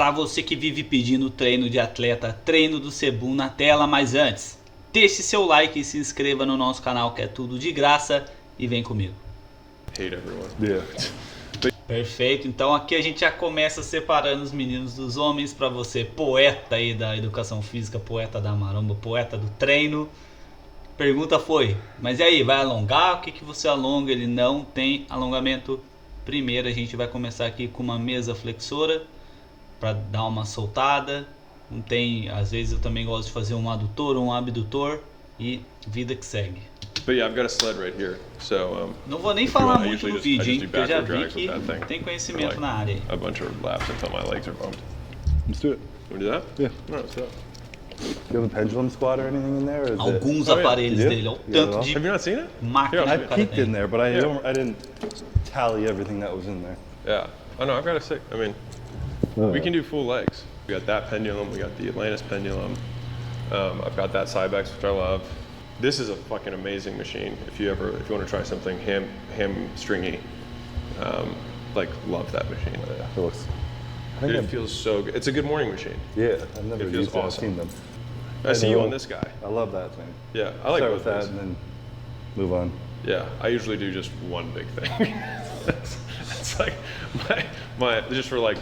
Para você que vive pedindo treino de atleta, treino do Cbum na tela, mas antes, deixe seu like e se inscreva no nosso canal, que é tudo de graça, e vem comigo. Hate everyone. Yeah. Perfeito, então aqui a gente já começa separando os meninos dos homens. Para você, poeta aí da educação física, poeta da maromba, poeta do treino. Pergunta foi, mas e aí, vai alongar? O que que você alonga? Ele não tem alongamento. Primeiro a gente vai começar aqui com uma mesa flexora para dar uma soltada. Não tem, às vezes eu também gosto de fazer um adutor, um abdutor e vida que segue. But yeah, I've got a sled right here. So Não vou nem falar muito no vídeo, hein, porque eu já vi que tem conhecimento na área. A bunch of laps until my legs are bumped. Let's do it. Can we do that? Yeah. No, let's do it. Do you have a pendulum squat or anything in there? Or is Alguns Oh, yeah. aparelhos Yeah. dele, olha o Yeah, tanto de Have you not seen it? máquina Yeah, que I o cara peeked in tem. there, but I Yeah. I didn't tally everything that was in there. Yeah. Oh no, I've got a sick. I mean, we can do full legs. We got that pendulum. We got the Atlantis pendulum. I've got that Cybex, which I love. This is a fucking amazing machine. If you want to try something hamstringy, like love that machine. It looks. I think Dude, it feels so good. It's a good morning machine. yeah, I've never It feels used it. I've awesome. seen them. I see you on this guy. I love that thing. Yeah, I like Start both with that those. and then move on. Yeah, I usually do just one big thing. It's like my just for like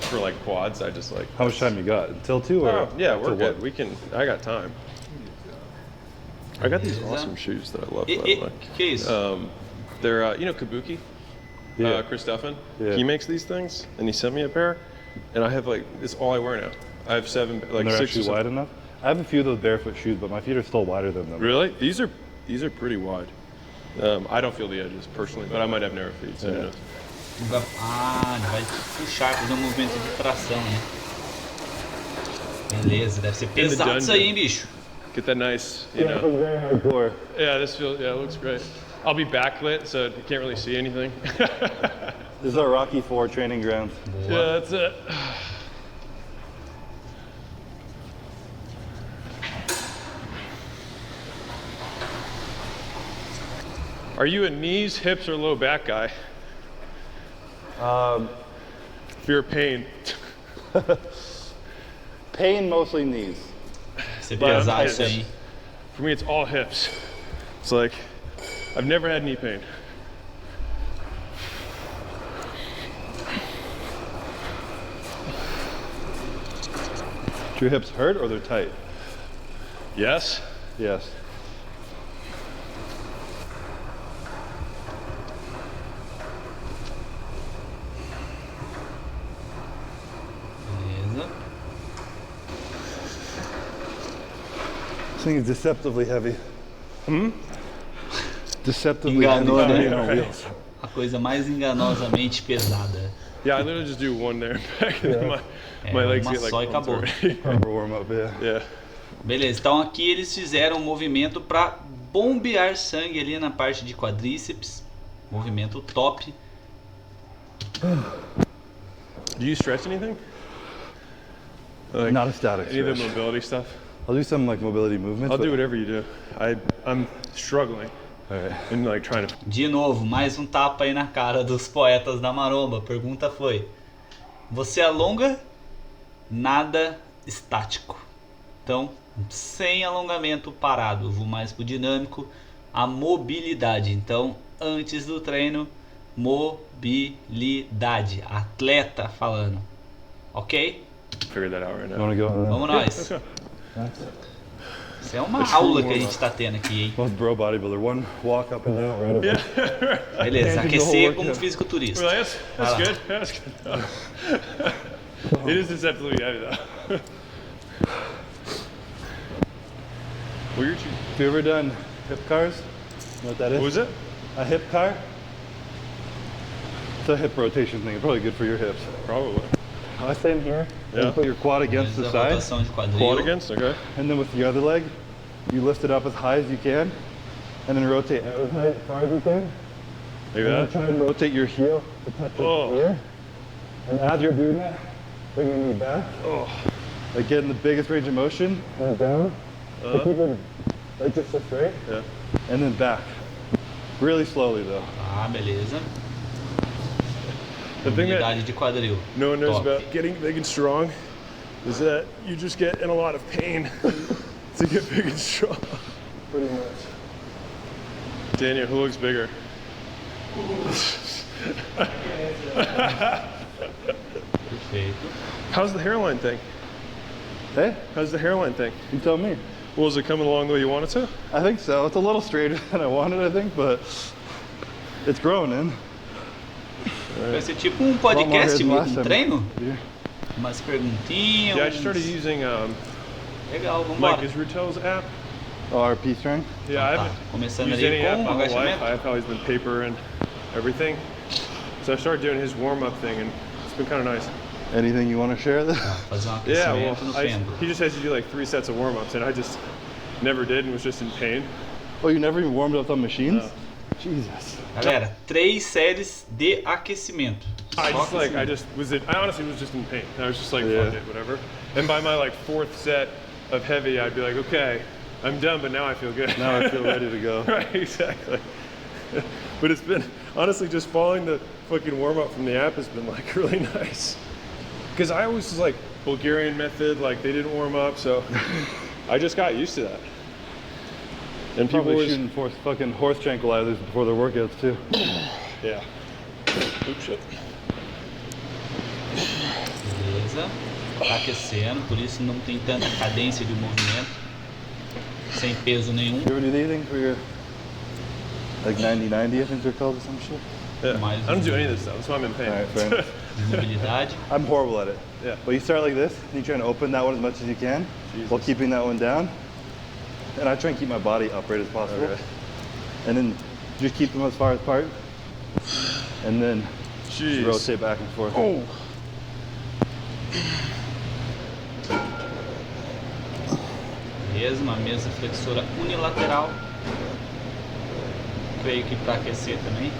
quads. I just like. How much time you got? Until 2 or? Oh, yeah, we're till good. what? We can. I got time. I got these awesome shoes that I love. By the way. Que isso? They're you know Kabuki, Yeah. Chris Duffin. Yeah. He makes these things, and he sent me a pair, and I have like it's all I wear now. I have seven, like And they're 6 or actually 7. wide enough. I have a few of those barefoot shoes, but my feet are still wider than them. Really? These are pretty wide. I don't feel the edges personally, but I might have narrow feet. So who knows? Ele vai puxar, fazer um movimento de tração, né? Beleza, deve ser pesado isso aí, hein, bicho? Get that nice, you know. very hardcore. Yeah, this feels. Yeah, it looks great. I'll be backlit, so you can't really see anything. This is our Rocky IV training ground. Yeah, that's it. Are you a knees, hips, or low back guy? Fear of pain. Pain mostly knees. Ser pesado Yeah, isso aí, hein? For me, it's all hips. It's like I've never had knee pain. Do your hips hurt or they're tight? Yes. Yes. Beleza. This thing is deceptively heavy. Deceptively Enganou, heavy né? on wheels. A coisa mais enganosamente pesada. Yeah, I literally just do one there. my É, legs uma get like só e pumped acabou. already. Proper warm up, yeah. Yeah. Beleza, então aqui eles fizeram um movimento para bombear sangue ali na parte de quadríceps. Movimento top. Do you stretch anything? Like, Not a static any of the stretch. mobility stuff? I'll do some like mobility movements. I'll but- do whatever you do. I'm struggling All right. and like trying to. De novo, mais um tapa aí na cara dos poetas da maromba. A pergunta foi: você alonga? Nada estático. Então, sem alongamento parado. Eu vou mais pro dinâmico. A mobilidade. Então, antes do treino, mobilidade. Atleta falando. Ok? Figure that out right You now. want to go? Vamos Let's nós. go. Isso é uma aula que a gente tá tendo aqui, hein? Most bro bodybuilder. One walk up and down, right up. Yeah. Beleza, Can't do the whole aquecer como workout. fisiculturista. Well, that's Vai lá. good. That's good. It is deceptively heavy though. Well, you're cheap. Have you ever done hip cars? You know what that is? What was it? A hip car? It's a hip rotation thing. It's probably good for your hips. Probably. I stand here. Yeah. And put your quad against the Beleza, side. rotação de Quad quadril. against? Okay. And then with the other leg, you lift it up as high as you can. And then rotate out as high as far as you can. Maybe And then that. try and rotate your heel to touch Oh. it here. And as you're doing that, bring your knee back. Oh. Like getting the biggest range of motion. And down. And keep it like just so straight. Yeah. And then back. Really slowly though. Ah, beleza. The thing that Mobilidade de quadril. no one knows Top. about getting big and strong is that you just get in a lot of pain to get big and strong. Pretty much. Daniel, who looks bigger? Perfeito. How's the hairline thing? Hey, How's the hairline thing? you tell me. Well, is it coming along the way you want it to? I think so. It's a little straighter than I wanted, I think, but it's growing in. Vai ser tipo um podcast than last um time. treino? Yeah. Umas perguntinhas. Yeah, I started using Legal, Mike vambora. Israel's app. Oh, our P strength. Yeah, I Tá, haven't começando used ali any app com my whole life. agachamento. I've always been paper and everything. So I started doing his warm-up thing, and it's been kind of nice. Anything you want to share there? Fazer um Yeah, aquecimento no well, pêndulo. he just has to do like 3 sets of warm-ups, and I just never did and was just in pain. Oh, you never even warmed up on machines? No. Jesus. Galera, 3 séries de aquecimento. I Só just I honestly was just in pain. I was just like, Yeah. fuck it, whatever. And by my like 4th set of heavy, I'd be like, okay, I'm done, but now I feel good. Now I feel ready to go. Right, exactly. But it's been, honestly, just following the fucking warm-up from the app has been like really nice. Because I always was like, Bulgarian method, like they didn't warm up, so I just got used to that. And people Probably always, shooting for fucking horse tranquilizers before their workouts too. yeah. Oops, shit. Beleza. Tá aquecendo, por isso não tem tanta cadência de movimento. Sem peso nenhum. You ever do anything for your like 90-90, I think they're called or some shit? Yeah. Might as I don't do well. any of this stuff, that's why I'm in pain. All right, fair enough. Mobilidade. I'm horrible at it. Yeah. But you start like this, and you try to open that one as much as you can, while Jesus. keeping that one down. And I try and keep my body upright as possible. Okay. And then just keep them as far apart. And then Jeez. just rotate back and forth. Oh. Beleza, uma mesa flexora unilateral. Creio que para aquecer também.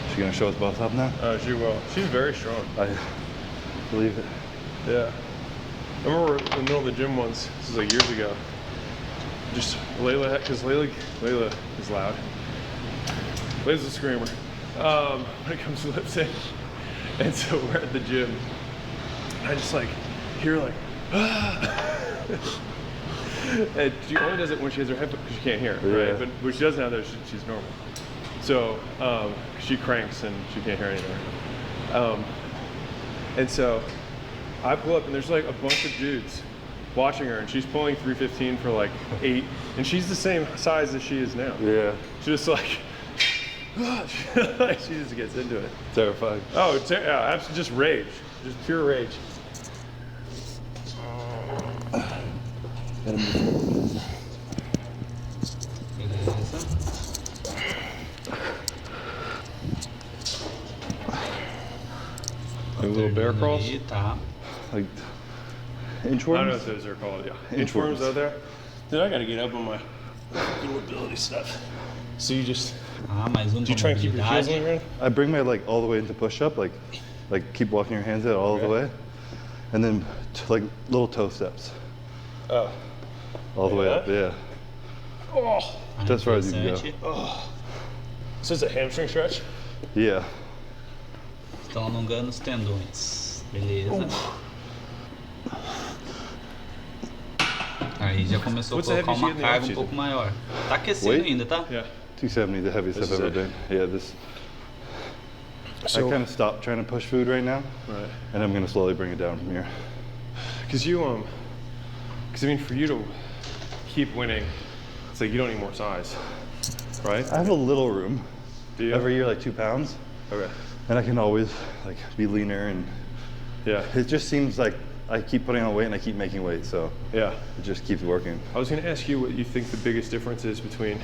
She's gonna show us both up now? She will. She's very strong. I believe it. Yeah. I remember in the middle of the gym once, this was like years ago. Just Layla, because Layla is loud. Layla's a screamer when it comes to lip sync. And so we're at the gym. I just like hear like, and she only does it when she has her headphones because she can't hear, Yeah. right? But when she doesn't have those, she's normal. So she cranks and she can't hear anything. And so I pull up and there's like a bunch of dudes watching her, and she's pulling 315 for like 8, and she's the same size as she is now. Yeah. She's just like, she just gets into it. Terrifying. Oh, yeah, absolutely, just rage, just pure rage. Beleza. A little bear crawls? Aí, tá. Like I don't know inchworms? what those are called, yeah. Inchworms. Inchworms out there. Dude, I gotta get up on my mobility stuff. So you just, Ah, mais um do you com try and keep your heels on the mobilidade. ground? I bring my leg all the way into push-up, like keep walking your hands out all the Okay. way, and then like little toe steps Oh. all the way Like up. Yeah. Oh. Ah, As far as you can go. interessante. So it's a hamstring stretch? Yeah. Estão alongando os tendões. Beleza. Aí já começou a What's the colocar heaviest uma you get in the carga um off-season? pouco maior. Tá aquecendo Weight? ainda, tá? Yeah. 270, the heaviest This I've is ever it. been. Yeah, this. So, I kind of stopped trying to push food right now, right. and I'm gonna slowly bring it down from here. Cause you, cause I mean, for you to keep winning, it's like you don't need more size, right? I have a little room. Do you? Every year, like 2 pounds, Okay. and I can always like be leaner, and Yeah. it just seems like I keep putting on weight and I keep making weight, so Yeah. it just keeps working. I was gonna ask you what you think the biggest difference is between,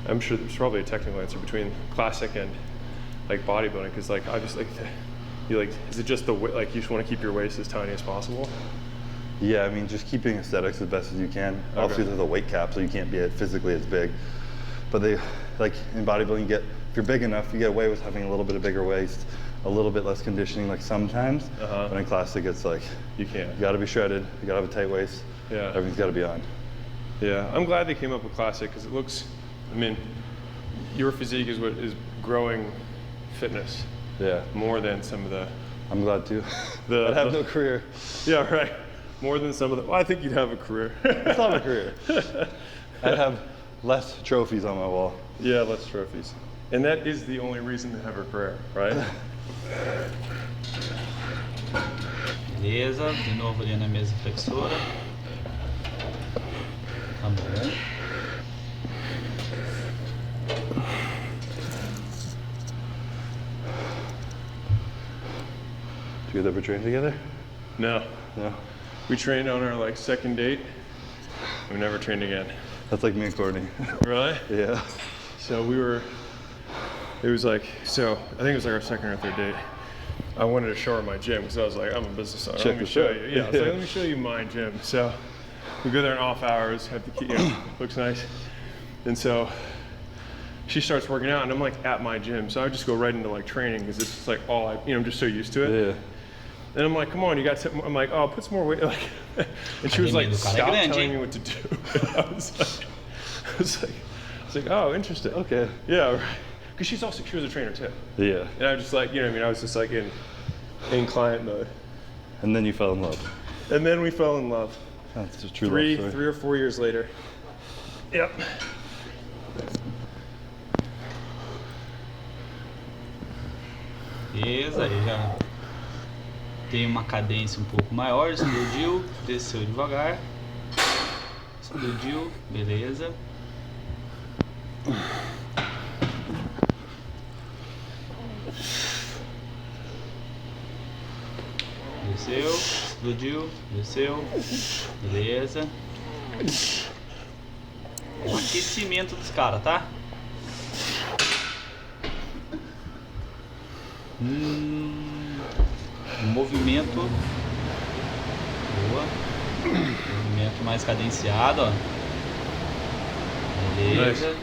I'm sure there's probably a technical answer, between classic and like bodybuilding, because like obviously you like, is it just the weight, like you just want to keep your waist as tiny as possible? Yeah, I mean, just keeping aesthetics as best as you can. Obviously, there's a weight cap, so you can't be physically as big. But they, like in bodybuilding, you get, if you're big enough, you get away with having a little bit of bigger waist, a little bit less conditioning, like sometimes. But in classic, it's like You can't. you got to be shredded, you got to have a tight waist. Yeah. Everything's got to be on. Yeah, I'm glad they came up with classic because it looks, I mean, your physique is what is growing fitness. Yeah. More than some of the. I'm glad too. I'd have no career. Yeah, right. More than some of the. Well, I think you'd have a career. It's not a career. I'd have less trophies on my wall. Yeah, less trophies. And that is the only reason to have a career, right? Beleza, de novo ali na mesa flexora. Tá bom. Do you guys ever train together? No. No. We trained on our like second date. We never trained again. That's like me and Courtney. Really? Yeah. So it was like, so I think it was like our second or third date. I wanted to show her my gym because I was like, I'm a business owner. Let me show you. Yeah, I was like, let me show you my gym. So we go there in off hours, have the key, looks nice. And so she starts working out and I'm like at my gym. So I would just go right into like training because it's just like all I'm just so used to it. Yeah. And I'm like, come on, you got to, I'm like, oh, put some more weight. Like, and she was like, stop telling me what to do. I was like, oh, interesting. Okay. Yeah, right. Because she was a trainer too. Yeah. And I was just like, you know what I mean? I was just like in client mode. And then you fell in love. And then we fell in love. That's a true love story. 3 or 4 years later. Yep. Beleza, aí já tem uma cadência um pouco maior, explodiu, desceu devagar, explodiu, beleza. Desceu, explodiu, desceu, beleza. O aquecimento dos caras, tá? Movimento. Boa. Movimento mais cadenciado, ó. Beleza.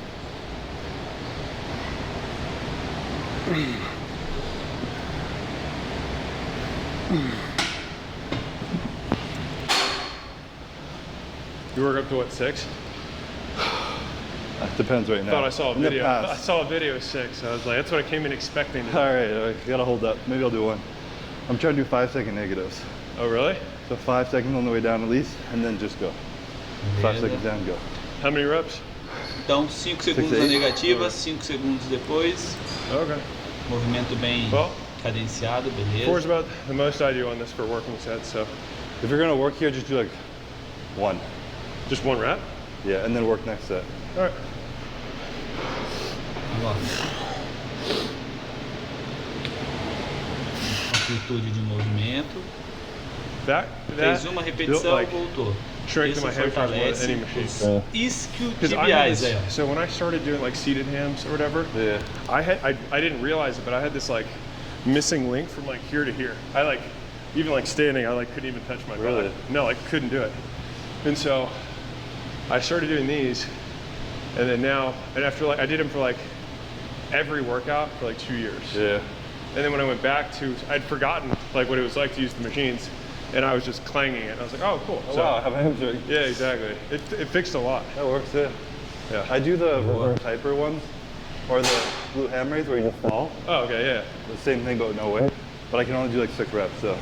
You work up to what, 6? Depends right now. I thought I saw a In the video. past. I saw a video of 6. I was like, that's what I came in expecting. All right, I gotta hold up. Maybe I'll do one. I'm trying to do 5-second negatives. Oh, really? So 5 seconds on the way down at least, and then just go. 5 seconds down, go. How many reps? Então 5 segundos na negativa, 5 segundos depois. Okay. Movimento bem cadenciado, 4 is beleza. about the most I do on this for working sets, so. If you're gonna work here, just do like 1. Just 1 rep? Yeah, and then work next set. All right. Amplitude de movimento. Fez uma repetição, like, voltou. Strengthen my hamstrings more than any machine. Os isquiotibiais aí, ó. So when I started doing like seated hams or whatever, I didn't realize it, but I had this like missing link from like here to here. I like, even like standing, I like couldn't even touch my belly. No, I couldn't do it. And so I started doing these, and then now, and after like, I did them for like every workout for like 2 years. Yeah. And then when I went back to, I'd forgotten like what it was like to use the machines, and I was just clanging it. I was like, oh, cool. Oh, wow, I have a hamstring. Yeah, exactly. It fixed a lot. That works, yeah. Yeah. I do the reverse hyper ones, or the glute ham raise where you just fall. Oh, okay, yeah. The same thing, but no weight. But I can only do like 6 reps, so.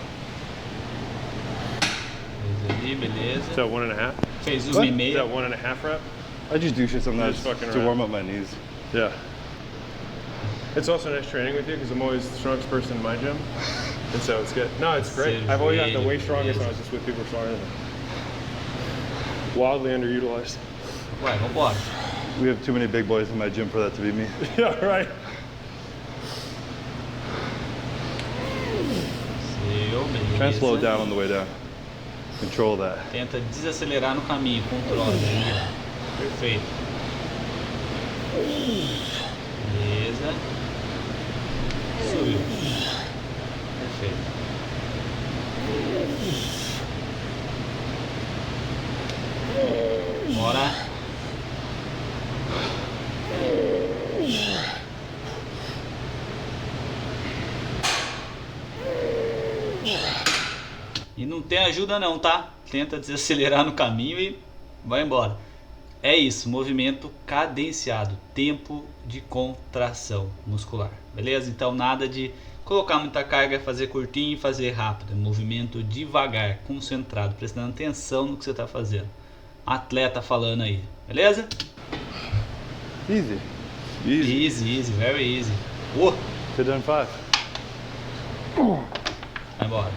Beleza. Is that 1.5? Fez Is 1,5. that 1.5 rep? I just do shit sometimes Just fucking to around. warm up my knees. Yeah. It's also nice training with you because I'm always the strongest person in my gym. And so it's good. No, it's great. I've always gotten the way strongest when I was just with people stronger than me. Wildly underutilized. Vai, vambora. We have too many big boys in my gym for that to be me. Yeah, right. Seu, beleza. Try and slow it down on the way down. Control that. Tenta desacelerar no caminho, controla. Né? Perfeito. Beleza. Subiu. Perfeito. Bora. E não tem ajuda não, tá? Tenta desacelerar no caminho e vai embora. É isso, movimento cadenciado, tempo de contração muscular. Beleza? Então nada de Colocar muita carga é fazer curtinho e fazer rápido. É movimento devagar, concentrado, prestando atenção no que você está fazendo. Atleta falando aí, beleza? Easy. Easy, very easy. Oh. Sit down 5. Vai embora.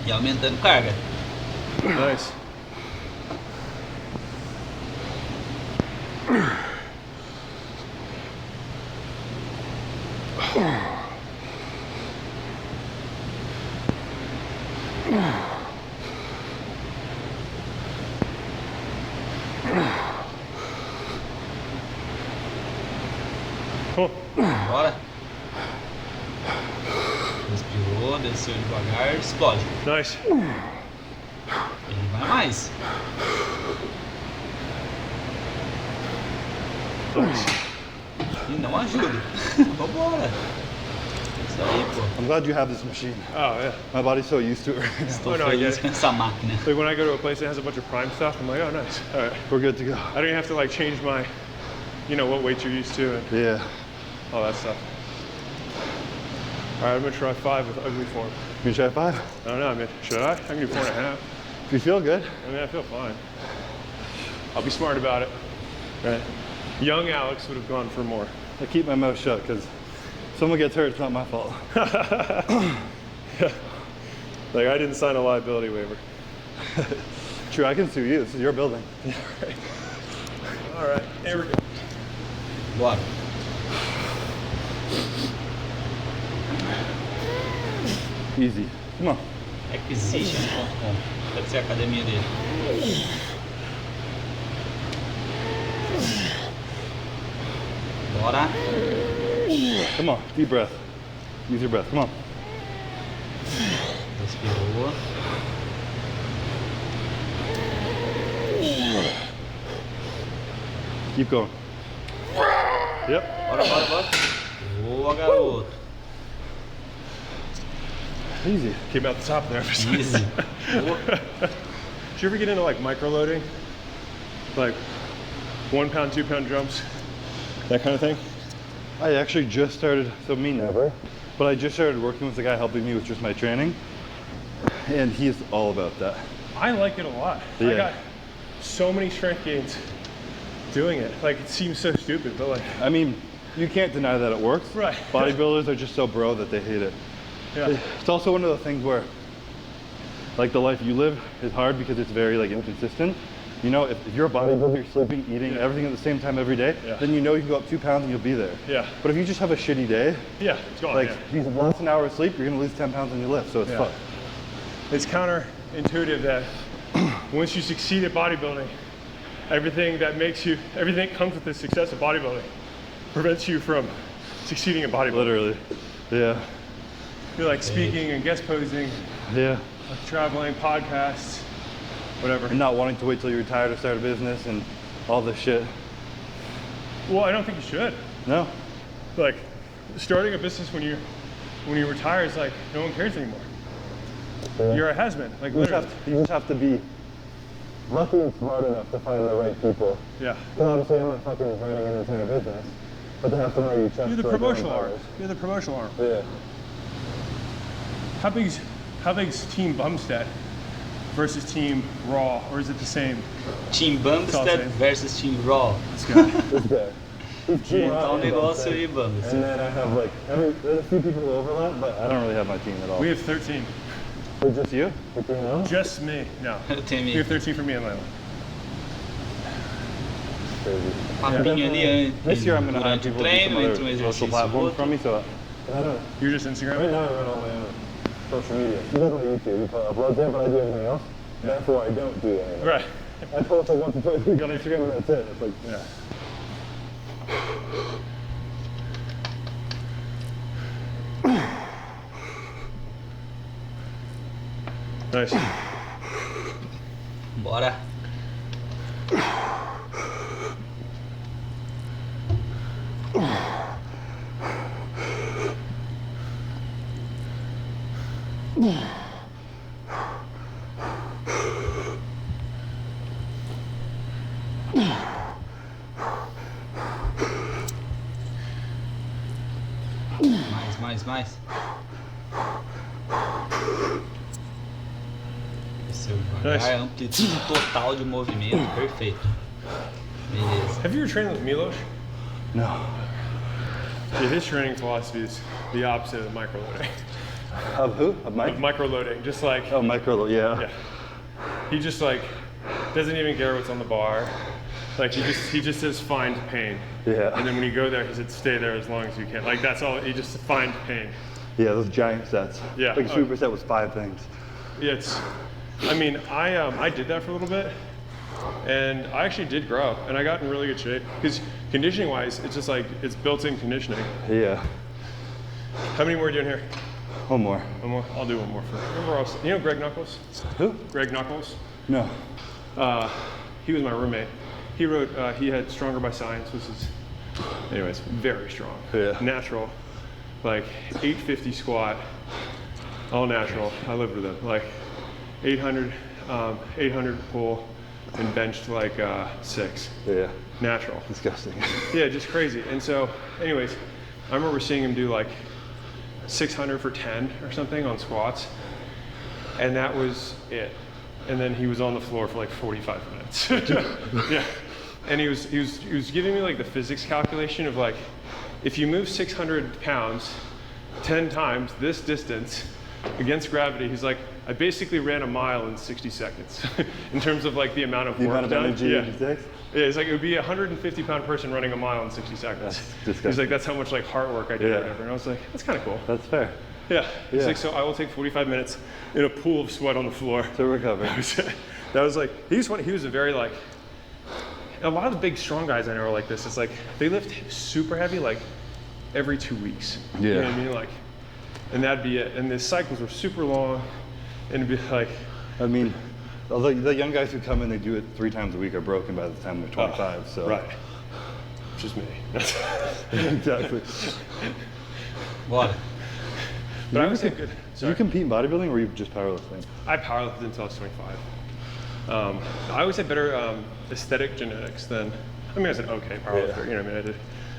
E aumentando carga. Nice. Cool. Bora. Respirou, desceu devagar, explode. Nice. Ele vai mais. E não ajuda. Vambora. Isso aí, pô. I'm glad you have this machine. Oh yeah. My body's so used to it. Estou Oh, no, I feliz get com it. essa máquina. Like when I go to a place that has a bunch of prime stuff, I'm like, oh nice. All right. We're good to go. I don't even have to like change my, you know, what weight you're used to and Yeah. all that stuff. All right, I'm gonna try 5 with ugly form. You try 5? I don't know, I mean, should I? I can do 4.5. If you feel good. I mean, I feel fine. I'll be smart about it. Right. Young Alex would have gone for more. I keep my mouth shut because if someone gets hurt, it's not my fault. Yeah. Like I didn't sign a liability waiver. True, I can sue you. This is your building. Right. All right, here we go. Bora. Easy. Come on. Aquecimento.com. Deve ser a academia dele. Bora. Come on. Deep breath. Use your breath. Come on. Respirou. Keep going. Yep. Bora. Boa, garoto. Easy. Came out the top there for some Easy. reason. Boa. Did you ever get into like micro loading? Like 1 pound, 2 pound jumps? That kind of thing? I actually just started, so me never, but I just started working with the guy helping me with just my training, and he's all about that. I like it a lot. Yeah. I got so many strength gains doing it. Like it seems so stupid, but like, I mean, you can't deny that it works. Right. Bodybuilders are just so bro that they hate it. yeah. It's also one of the things where, like, the life you live is hard because it's very like inconsistent. You know, if you're a bodybuilder, you're sleeping, eating, everything at the same time every day, Yeah. then you know you can go up 2 pounds and you'll be there. Yeah. But if you just have a shitty day, Yeah, it's gone. like, yeah. you lost an hour of sleep, you're gonna lose 10 pounds on your lift, so it's Yeah. fucked. It's counterintuitive that once you succeed at bodybuilding, everything that comes with the success of bodybuilding prevents you from succeeding at bodybuilding. Literally. Yeah. You're like speaking and guest posing, Yeah. like traveling, podcasts, whatever. And not wanting to wait till you retire to start a business and all this shit. Well, I don't think you should. No. Like starting a business when you retire is like no one cares anymore. You're a has-been, like literally. You just have to be lucky and smart enough to find the right people. Yeah. Because obviously I'm not fucking running an entire business, but they have to know you trust. You're the promotional arm. You're the promotional arm. Yeah. How big's Team Bumstead versus Team Raw, or is it the same? Team Bumstead Salve. versus Team Raw. This guy. This guy. Tá um negócio aí, Bumstead. And then I have like, there's a few people who overlap, but I don't really have my team at all. We have 13. For just you? For Treino? Just me. No. Tem We have 13 for me and Layla. Crazy. papinho ali This year I'm gonna have durante o people do some treino, entre um other social exercício e platforms outro. from me, so I don't. You're just Instagram? Right now I run all my own social media. He does my YouTube, he uploads it, but I do everything else. Therefore I don't do anything. Right. I post like once or twice a week on Instagram and that's it. It's like, Yeah. Nice. Bora. Mais. Desceu devagar, amplitude total de movimento, perfeito. Beleza. Have you ever trained with Milos? No. Yeah, his training philosophy is the opposite of microloading. Of who? Of Mike? Of microloading, just like Oh, micro, yeah. He just like doesn't even care what's on the bar. Like he just says find pain. Yeah. And then when you go there, he said stay there as long as you can. Like that's all. He just find pain. Yeah, those giant sets. Yeah. Like a superset was 5 things. Yeah, it's. I mean, I did that for a little bit, and I actually did grow, and I got in really good shape because conditioning wise, it's just like it's built-in conditioning. Yeah. How many more are you doing here? One more. One more. I'll do one more for. Remember, you know Greg Knuckles? Who? Greg Knuckles. No. He was my roommate. He wrote. He had Stronger by Science, which is, anyways, very strong. Yeah. Natural, like 850 squat, all natural. I lived with him. Like 800 pull, and benched like 6. Yeah. Natural. Disgusting. Yeah, just crazy. And so, anyways, I remember seeing him do like 600 for 10 or something on squats, and that was it. And then he was on the floor for like 45 minutes. Yeah, and he was giving me like the physics calculation of like, if you move 600 pounds 10 times this distance against gravity, he's like, I basically ran a mile in 60 seconds in terms of like the amount of The work amount of done. energy Yeah. it takes? Yeah, it's like it would be a 150-pound person running a mile in 60 seconds. That's disgusting. He's like, that's how much like heart work I did or whatever. And I was like, that's kind of cool. That's fair. Yeah. He's Yeah. like, so I will take 45 minutes in a pool of sweat on the floor. To recover. That was like, he was a very like, a lot of the big strong guys I know are like this. It's like, they lift super heavy like every 2 weeks. Yeah. You know what I mean? Like, and that'd be it. And the cycles were super long, and it'd be like, I mean, although the young guys who come in, they do it 3 times a week are broken by the time they're 25. So right. Which is me. Exactly. Bora. But I would say good. Do Sorry. you compete in bodybuilding or are you just powerlifting? I powerlifted until I was 25. I always had better aesthetic genetics than, I mean, I was an okay powerlifter. Yeah. You know what I mean?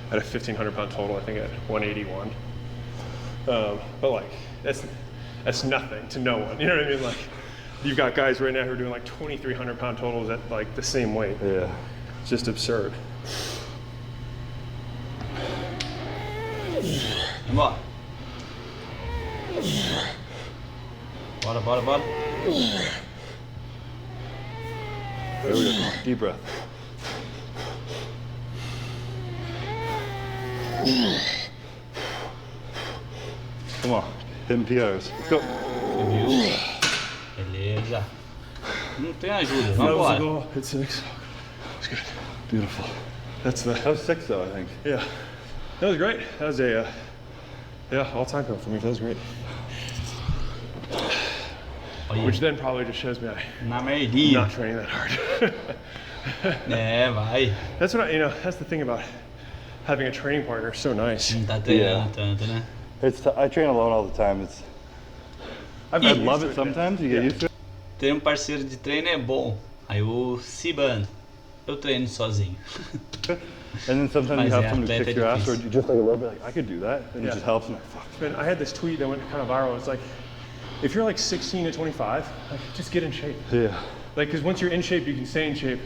I had a 1,500 pound total, I think at 181. But like, that's nothing to no one. You know what I mean? Like, you've got guys right now who are doing like 2,300 pound totals at like the same weight. Yeah. It's just absurd. Vambora. Bora. There we go. Deep breath. Come on. Hitting PRs. Let's go. Subiu. Beleza. Não tem ajuda, That was the vambora. goal. Hit 6. It's good. Beautiful. That's the, That was 6 though, I think. yeah. That was great. That was a, all-time goal for me. That was great. Olha, Which then probably just shows me I'm na merdinha. not training that hard. Vai. That's what that's the thing about having a training partner. So nice. Não tá Yeah. treinando tanto, né? I train alone all the time. I love it sometimes. You get used to it. Ter um parceiro de treino é bom. Aí o Cbum, eu treino sozinho. And then sometimes Mas you have é, someone who atleta kicks é your ass or difícil. you just like a little bit like, I could do that. And Yeah. it just helps. And fuck. Man, I had this tweet that went kind of viral. It's like, if you're like 16 to 25, like just get in shape. Yeah. Like, because once you're in shape, you can stay in shape.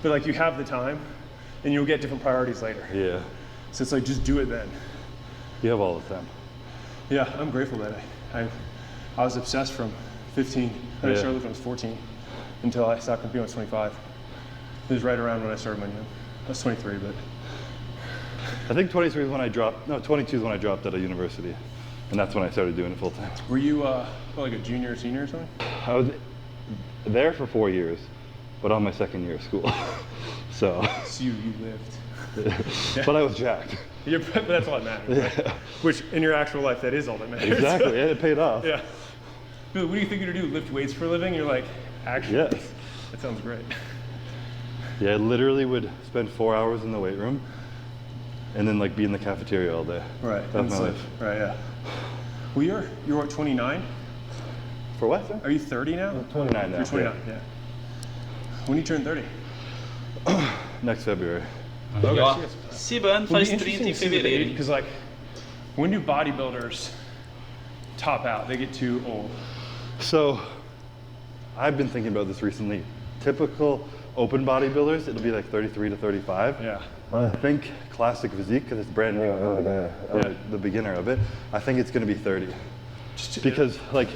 But like, you have the time, and you'll get different priorities later. Yeah. So it's like, just do it then. You have all the time. Yeah, I'm grateful that I was obsessed from 15. And I Yeah. started when I was 14 until I stopped competing when I was 25. It was right around when I started my gym. I was 23, but I think 23 is when I dropped. No, 22 is when I dropped out of university, and that's when I started doing it full time. were you like a junior or senior or something? I was there for 4 years, but on my second year of school. So, So you lived. but I was jacked. But that's all that matters. Right? Yeah. Which in your actual life, that is all that matters. Exactly. Yeah, it paid off. Yeah. Dude, what do you think you're gonna do? Lift weights for a living? You're like, actually, Yes. that sounds great. Yeah, I literally would spend 4 hours in the weight room, and then like be in the cafeteria all day. Right. That's my life. Right. Yeah. Well, you're what, 29? For what? Sir? Are you 30 now? 29 now. You're 29. Yeah. When do you turn 30? Next February. Aí, ó, Okay, Cbum faz 30 em fevereiro, hein? Because like, When do bodybuilders top out? They get too old. So I've been thinking about this recently. Typical open bodybuilders, it'll be like 33 to 35. Yeah. I think classic physique, because it's brand new, the beginner of it, I think it's going to be 30. Because like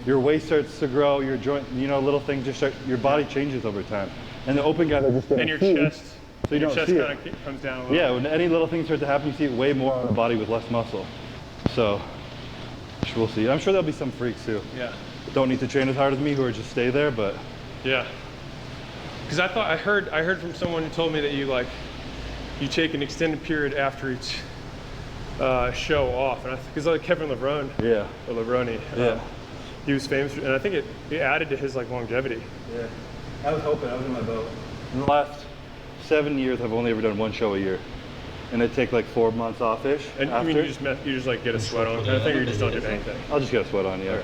your waist starts to grow, your joint, you know, little things just start, your body changes over time. And the open guys are just and your chest, so you don't chest see kind it. of comes down a little. Yeah, when any little thing starts to happen, you see it way more on the body with less muscle. So we'll see. I'm sure there'll be some freaks too. Yeah. Don't need to train as hard as me, who are just stay there, but. Yeah. Because I heard from someone who told me that you take an extended period after each show off, and because like Kevin Levrone, Yeah. or Levrone, Yeah. he was famous, and I think it added to his like longevity. Yeah. I was hoping, I was in my boat. In the last 7 years, I've only ever done one show a year. And it'd take like 4 months off-ish. And after. I mean, you just like get a sweat on, I think you just don't do anything. I'll just get a sweat on, yeah.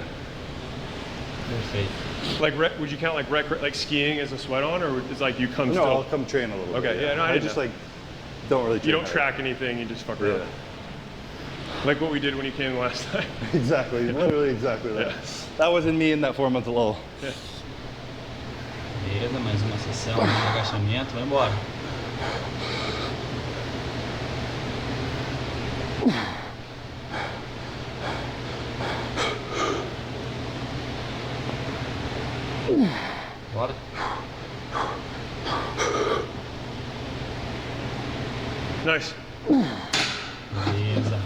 Perfeito. Like, would you count like skiing as a sweat on, or is like you come No, still? I'll come train a little bit. Okay, yeah, no, I just know. like don't really train. You don't hard. track anything, you just fuck around. Yeah. Like what we did when you came last time. Exactly, literally exactly that. Yeah. That wasn't me in that 4 month lull. Yeah. Beleza, mais uma sessão de agachamento, vai embora. Bora. Nice. Beleza.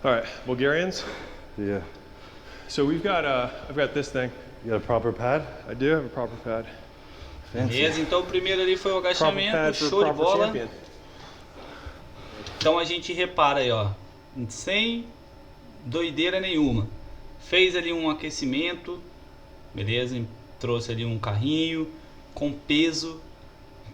All right, Bulgarians. Yeah. So I've got this thing. You got a proper pad? I do have a proper pad. Beleza, então o primeiro ali foi o Proper agachamento, pad for show de proper bola. champion. Então a gente repara aí, ó, sem doideira nenhuma. Fez ali um aquecimento, beleza? Trouxe ali um carrinho com peso.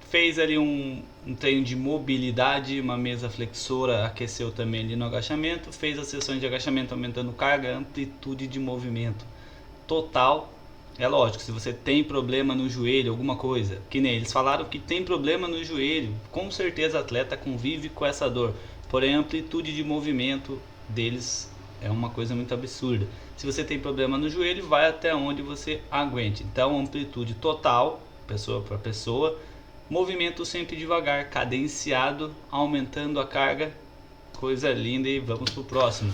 Fez ali um treino de mobilidade, uma mesa flexora, aqueceu também ali no agachamento. Fez as sessões de agachamento aumentando carga, amplitude de movimento. Total, é lógico, se você tem problema no joelho, alguma coisa, que nem eles falaram que tem problema no joelho, com certeza o atleta convive com essa dor. Porém a amplitude de movimento deles é uma coisa muito absurda. Se você tem problema no joelho, vai até onde você aguente. Então amplitude total, pessoa para pessoa. Movimento sempre devagar, cadenciado, aumentando a carga. Coisa linda, e vamos pro próximo.